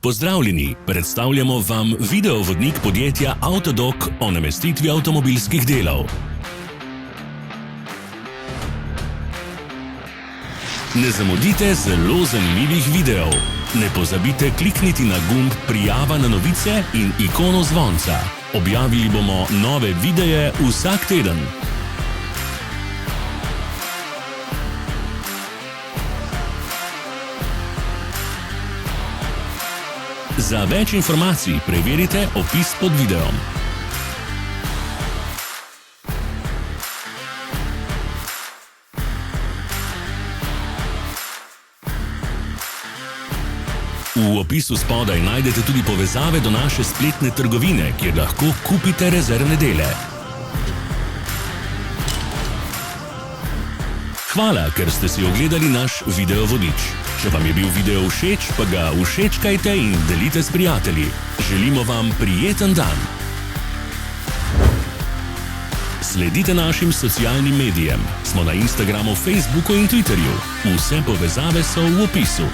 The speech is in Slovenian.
Pozdravljeni, predstavljamo vam videovodnik podjetja Avtodok o namestitvi avtomobilskih delov. Ne zamudite zelo zanimivih videov. Ne pozabite klikniti na gumb Prijava na novice in ikono zvonca. Objavili bomo nove videe vsak teden. Za več informacij preverite opis pod videom. V opisu spodaj najdete tudi povezave do naše spletne trgovine, kjer lahko kupite rezervne dele. Hvala, ker ste si ogledali naš videovodič. Če vam je bil video všeč, pa ga všečkajte in delite s prijatelji. Želimo vam prijeten dan. Sledite našim socialnim medijem. Smo na Instagramu, Facebooku in Twitterju. Vse povezave so v opisu.